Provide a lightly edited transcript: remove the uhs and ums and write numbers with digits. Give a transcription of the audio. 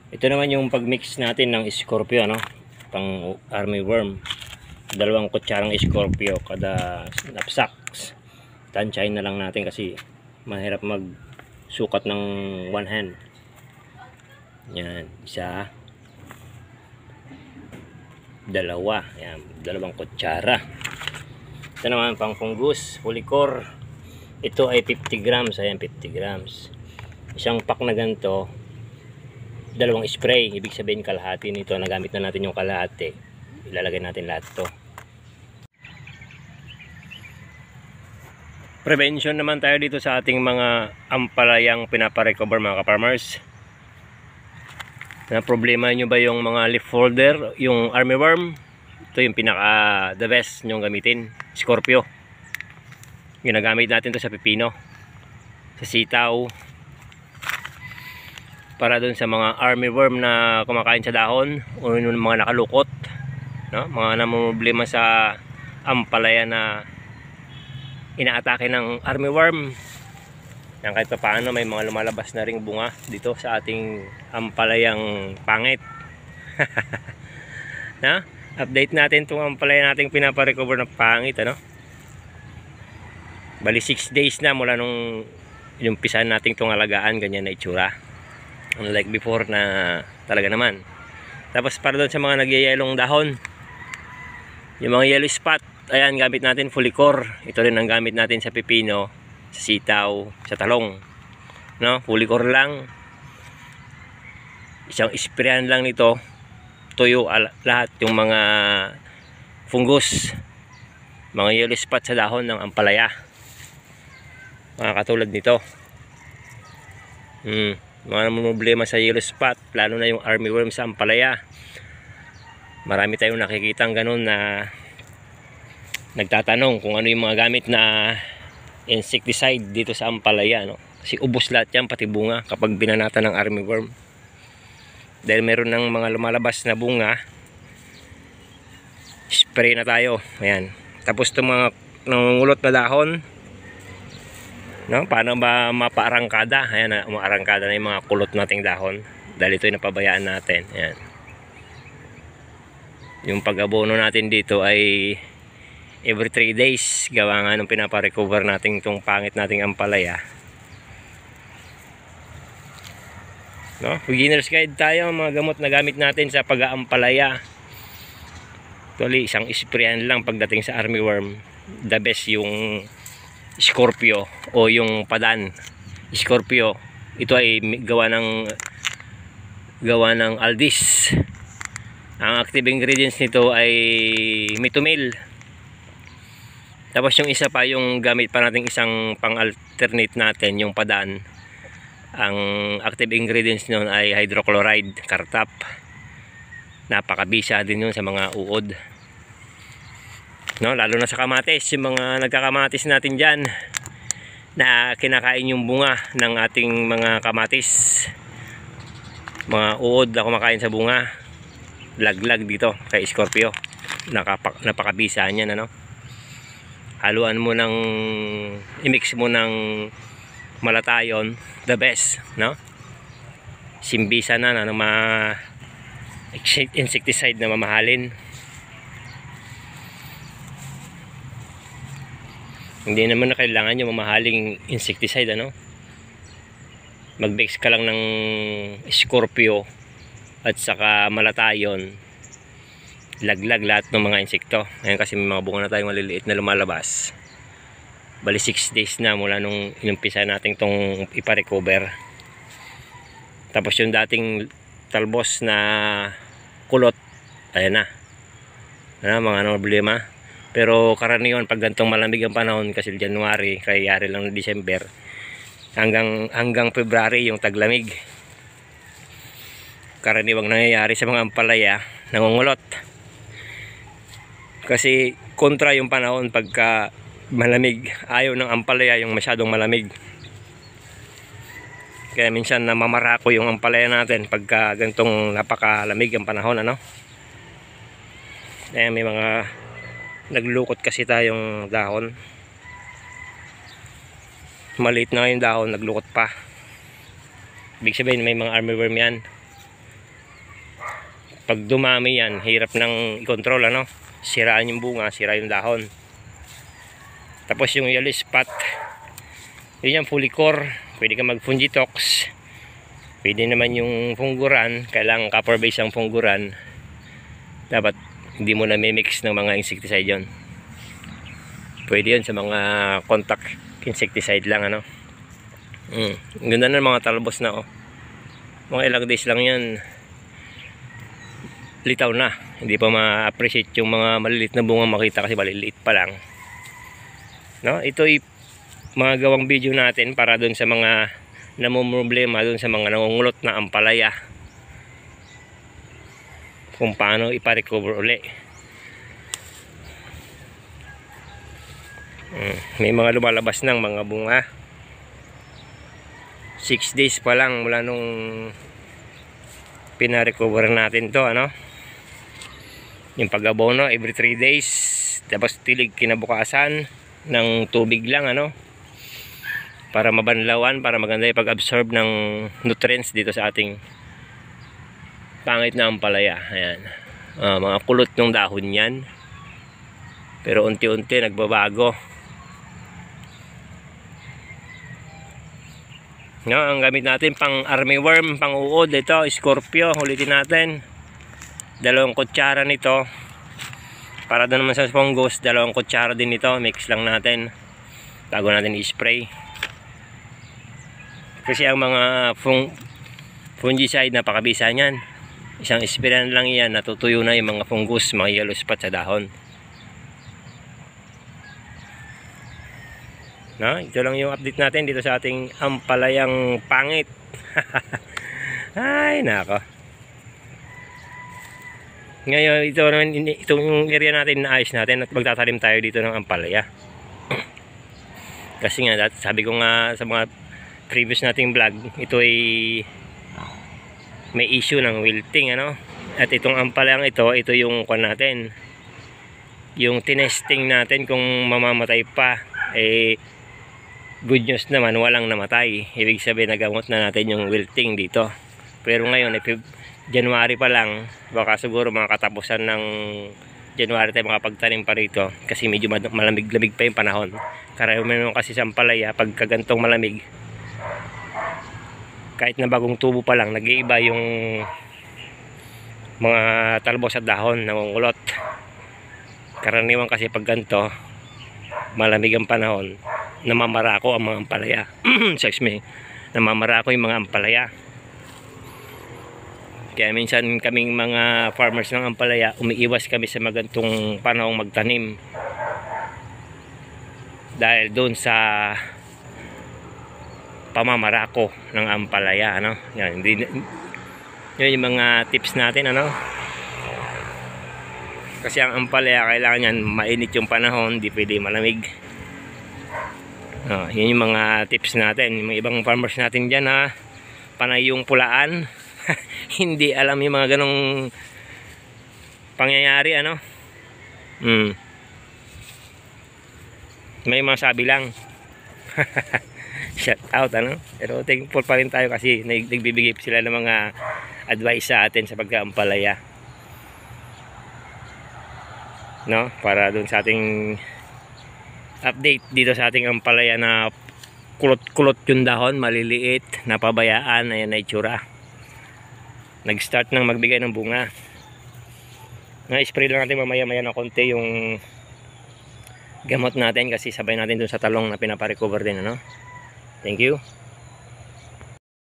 Ito naman yung pagmix natin ng Scorpio, no? Pang armyworm. 2 kutsarang Scorpio kada knapsacks. Tansyahin na lang natin kasi mahirap magsukat ng one hand. Yan, isa. 2. Yan, 2 kutsara. Ito naman pang fungus, Polycor. Ito ay 50 grams. Ayan, 50 grams. Isang pack na ganito, 2 spray. Ibig sabihin kalahati nito. Nagamit na natin yung kalahati. Ilalagay natin lahat to. Prevention naman tayo dito sa ating mga ampalayang pinaparecover, mga ka-farmers. Na problema nyo ba yung mga leaf folder, yung armyworm? Ito yung pinaka the best nyong gamitin, Scorpio. Ginagamit natin to sa pipino, sa sitaw, para dun sa mga armyworm na kumakain sa dahon o yung mga nakalukot, no? Mga namumblema sa ampalaya na inaatake ng armyworm. Yan, kahit pa paano may mga lumalabas na ring bunga dito sa ating ampalayang pangit. Na? Update natin itong ampalaya nating pinaparecover na pangit, ano? Bali 6 days na mula nung inumpisahan nating itong alagaan, ganyan na itsura. Unlike before na talaga naman. Tapos para doon sa mga nagyayelong dahon, yung mga yellow spot, ayan, gamit natin Polycor. Ito rin ang gamit natin sa pipino, sa sitaw, sa talong, no? Polycor lang. Isang sprayan lang nito, tuyo lahat yung mga fungus, mga yellow spot sa dahon ng ampalaya, mga katulad nito. Mga problema sa yellow spot, lalo na yung armyworm sa ampalaya. Marami tayong nakikitang ganun na nagtatanong kung ano yung mga gamit na insecticide dito sa ampalaya, no? Kasi ubos lahat yan, pati bunga, kapag binanatan ng armyworm. Dahil meron ng mga lumalabas na bunga, spray na tayo. Ayan. Tapos itong mga nangungulot na dahon, no? Paano ba mapaarangkada? Ayan, umaarangkada na yung mga kulot nating dahon dahil ito yung napabayaan natin. Ayan. Yung pag-abono natin dito ay every 3 days. Gawa nga nung pinaparecover natin itong pangit nating ampalaya, no? Beginner's guide tayo, mga gamot na gamit natin sa pag-aampalaya. Actually, isang sprayan lang pagdating sa armyworm. The best yung Scorpio o yung padan. Scorpio, ito ay gawa ng Aldis. Ang active ingredients nito ay mitomil. Tapos yung isa pa, yung gamit pa natin isang pang-alternate natin, yung padan. Ang active ingredients nun ay hydrochloride, kartap. Napakabisa din yun sa mga uod, no? Lalo na sa kamatis, yung mga nagkakamatis natin dyan na kinakain yung bunga ng ating mga kamatis, mga uod na kumakain sa bunga, laglag dito kay Scorpio. Napakabisa niyan, ano? Haluan mo ng i-mix mo ng malatayon, the best, no? Simbisa na ng mga insecticide na mamahalin. Hindi naman na kailangan yung mamahaling insecticide, ano? Mag-mix ka lang ng Scorpio at saka malatayon, laglag lahat ng mga insekto. Ngayon kasi may mga bunga na tayong maliliit na lumalabas. Bali 6 days na mula nung inumpisa natin itong iparecover. Tapos yung dating talbos na kulot, ayan na, mga problema. Pero karaniwan pag gantong malamig ang panahon, kasi January, kaya yari lang ng December, hanggang February yung taglamig, karaniwang nangyayari sa mga ampalaya, nangungulot. Kasi kontra yung panahon pagka malamig. Ayaw ng ampalaya yung masyadong malamig. Kaya minsan namamarako yung ampalaya natin pagka gantong napakalamig ang panahon, ano? May mga naglukot kasi tayong dahon. Maliit na yung dahon, naglukot pa. Ibig sabihin may mga armyworm yan. Pag dumami yan, hirap ng i-control, ano? Siraan yung bunga, sira yung dahon. Tapos yung yellow spot, yun yung Fulicor. Pwede ka mag Fungitox. Pwede naman yung Funguran. Kailangan copper base ang Funguran. Dapat hindi mo na mimix ng mga insecticide yon. Pwede yun sa mga contact insecticide lang, ano. Ganda na mga talbos na, oh. Mga ilang days lang yan, litaw na. Hindi pa ma-appreciate yung mga maliliit na bunga makita kasi maliliit pa lang, no? Ito ay mga gawang video natin para doon sa mga namumroblema, doon sa mga nangungulot na ampalaya, kung paano ipa-recover uli. May mga lumalabas ng mga bunga. 6 days pa lang mula nung pina-recover natin to, ano. Yung pag-abono every 3 days, tapos tilig kinabukasan ng tubig lang, ano, para mabanlawan, para maganda yung pag-absorb ng nutrients dito sa ating pangit na ampalaya. Ayan, mga kulot ng dahon yan, pero unti-unti nagbabago. No, ang gamit natin pang armyworm, pang uod, ito Scorpio, ulitin natin. 2 kutsara nito. Para doon naman sa fungus, 2 kutsara din nito. Mix lang natin bago natin i-spray. Kasi ang mga fungicide, napakabisa niyan. Isang spray lang yan, natutuyo na yung mga fungus, mga yellow spot sa dahon. No, ito lang yung update natin dito sa ating ampalayang pangit. Ay, nako. Ngayon, itong area natin naayos natin at magtatanim tayo dito ng ampalaya. Kasi nga, sabi ko nga sa mga previous nating vlog, ito ay may issue ng wilting, ano. At itong ampalayang ito yung kwan natin, yung tinesting natin kung mamamatay pa. Good news naman, walang namatay. Ibig sabihin, nagamot na natin yung wilting dito. Pero ngayon, January pa lang, baka siguro mga katapusan ng January tayo makapagtanim pa rito. Kasi medyo malamig-lamig pa yung panahon. Karamihan kasi sa ampalaya, pagka gantong malamig, kahit na bagong tubo pa lang, nag-iiba yung mga talbos at dahon, nangungulot. Karaniwan kasi pag ganito, malamig ang panahon, namamarako ang mga ampalaya. Excuse me, namamarako yung mga ampalaya. Kaya minsan kaming mga farmers ng ampalaya, umiiwas kami sa magantong panahong magtanim dahil doon sa pamamarako ng ampalaya, ano. Yan, yun yung mga tips natin, ano. Kasi ang ampalaya, kailangan yan mainit yung panahon, di pwede malamig. Yun yung mga tips natin. Yung ibang farmers natin dyan, ha, panay yung pulaan. Hindi alam yung mga ganong pangyayari, ano. May masabi lang. Shout out, ano. Pero thankful pa rin tayo kasi nagbibigay sila ng mga advice sa atin sa pagkaampalaya, no, para dun sa ating update dito sa ating ampalaya na kulot-kulot yung dahon, maliliit, napabayaan. Ayan na itsura, nag-start nang magbigay ng bunga. Na-spray lang natin mamaya-maya na konti yung gamot natin kasi sabay natin dun sa talong na pinaparecover din, ano. Thank you.